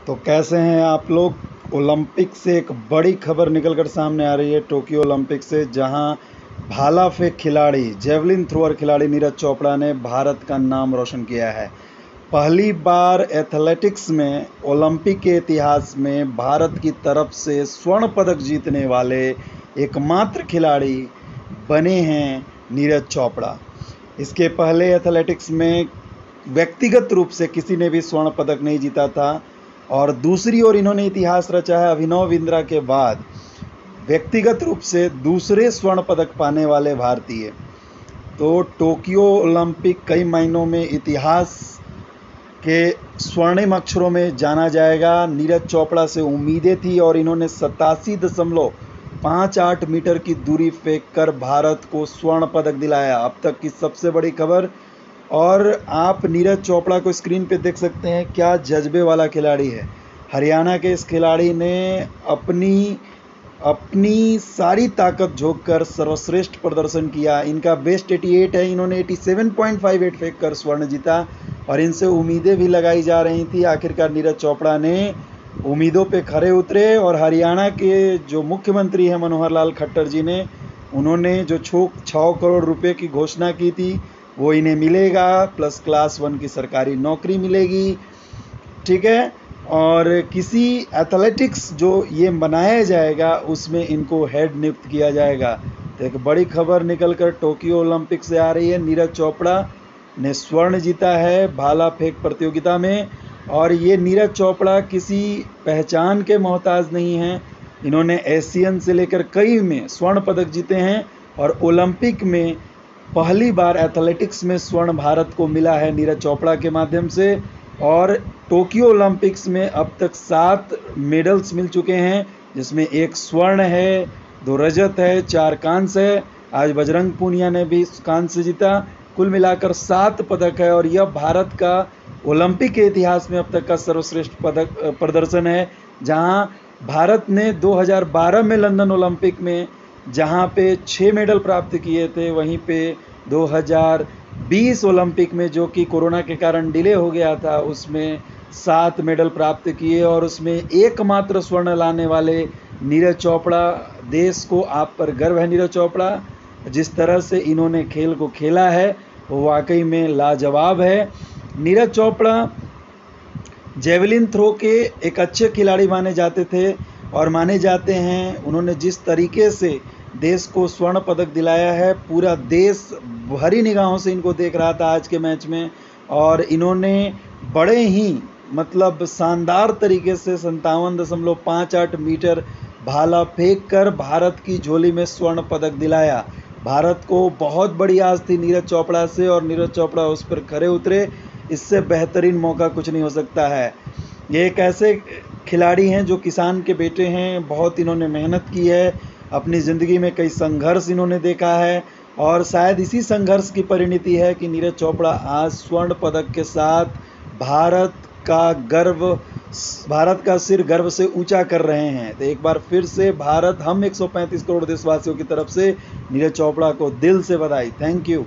तो कैसे हैं आप लोग। ओलंपिक से एक बड़ी खबर निकल कर सामने आ रही है, टोक्यो ओलंपिक से, जहां भाला फेंक खिलाड़ी, जेवलिन थ्रोअर खिलाड़ी नीरज चोपड़ा ने भारत का नाम रोशन किया है। पहली बार एथलेटिक्स में ओलंपिक के इतिहास में भारत की तरफ से स्वर्ण पदक जीतने वाले एकमात्र खिलाड़ी बने हैं नीरज चोपड़ा। इसके पहले एथलेटिक्स में व्यक्तिगत रूप से किसी ने भी स्वर्ण पदक नहीं जीता था, और दूसरी ओर इन्होंने इतिहास रचा है अभिनव बिंद्रा के बाद व्यक्तिगत रूप से दूसरे स्वर्ण पदक पाने वाले भारतीय। तो टोक्यो ओलंपिक कई मायनों में इतिहास के स्वर्णिम अक्षरों में जाना जाएगा। नीरज चोपड़ा से उम्मीदें थी और इन्होंने 87.58 मीटर की दूरी फेंककर भारत को स्वर्ण पदक दिलाया। अब तक की सबसे बड़ी खबर। और आप नीरज चोपड़ा को स्क्रीन पे देख सकते हैं, क्या जज्बे वाला खिलाड़ी है। हरियाणा के इस खिलाड़ी ने अपनी सारी ताकत झोंक कर सर्वश्रेष्ठ प्रदर्शन किया। इनका बेस्ट 88 है, इन्होंने 87.58 फेंक कर स्वर्ण जीता और इनसे उम्मीदें भी लगाई जा रही थी। आखिरकार नीरज चोपड़ा ने उम्मीदों पे खरे उतरे और हरियाणा के जो मुख्यमंत्री हैं मनोहर लाल खट्टर जी ने, उन्होंने जो 6 करोड़ रुपए की घोषणा की थी वो इन्हें मिलेगा, प्लस क्लास 1 की सरकारी नौकरी मिलेगी, ठीक है। और किसी एथलेटिक्स जो ये बनाया जाएगा उसमें इनको हेड नियुक्त किया जाएगा। तो एक बड़ी खबर निकल कर टोक्यो ओलंपिक से आ रही है। नीरज चोपड़ा ने स्वर्ण जीता है भाला फेंक प्रतियोगिता में, और ये नीरज चोपड़ा किसी पहचान के मोहताज नहीं हैं। इन्होंने एशियन से लेकर कई में स्वर्ण पदक जीते हैं और ओलंपिक में पहली बार एथलेटिक्स में स्वर्ण भारत को मिला है नीरज चोपड़ा के माध्यम से। और टोक्यो ओलंपिक्स में अब तक 7 मेडल्स मिल चुके हैं, जिसमें 1 स्वर्ण है, 2 रजत है, 4 कांस्य है। आज बजरंग पूनिया ने भी कांस्य जीता। कुल मिलाकर 7 पदक है और यह भारत का ओलंपिक के इतिहास में अब तक का सर्वश्रेष्ठ पदक प्रदर्शन है। जहां भारत ने 2012 में लंदन ओलंपिक में जहां पे 6 मेडल प्राप्त किए थे, वहीं पे 2020 ओलंपिक में, जो कि कोरोना के कारण डिले हो गया था, उसमें 7 मेडल प्राप्त किए और उसमें एकमात्र स्वर्ण लाने वाले नीरज चोपड़ा। देश को आप पर गर्व है नीरज चोपड़ा। जिस तरह से इन्होंने खेल को खेला है वो वाकई में लाजवाब है। नीरज चोपड़ा जेवलिन थ्रो के एक अच्छे खिलाड़ी माने जाते थे और माने जाते हैं। उन्होंने जिस तरीके से देश को स्वर्ण पदक दिलाया है, पूरा देश भरी निगाहों से इनको देख रहा था आज के मैच में, और इन्होंने बड़े ही शानदार तरीके से 57.58 मीटर भाला फेंक कर भारत की झोली में स्वर्ण पदक दिलाया। भारत को बहुत बड़ी आस थी नीरज चोपड़ा से और नीरज चोपड़ा उस पर खरे उतरे। इससे बेहतरीन मौका कुछ नहीं हो सकता है। ये एक ऐसे खिलाड़ी हैं जो किसान के बेटे हैं, बहुत इन्होंने मेहनत की है, अपनी ज़िंदगी में कई संघर्ष इन्होंने देखा है, और शायद इसी संघर्ष की परिणति है कि नीरज चोपड़ा आज स्वर्ण पदक के साथ भारत का सिर गर्व से ऊंचा कर रहे हैं। तो एक बार फिर से भारत, हम 135 करोड़ देशवासियों की तरफ से नीरज चोपड़ा को दिल से बधाई। Thank you.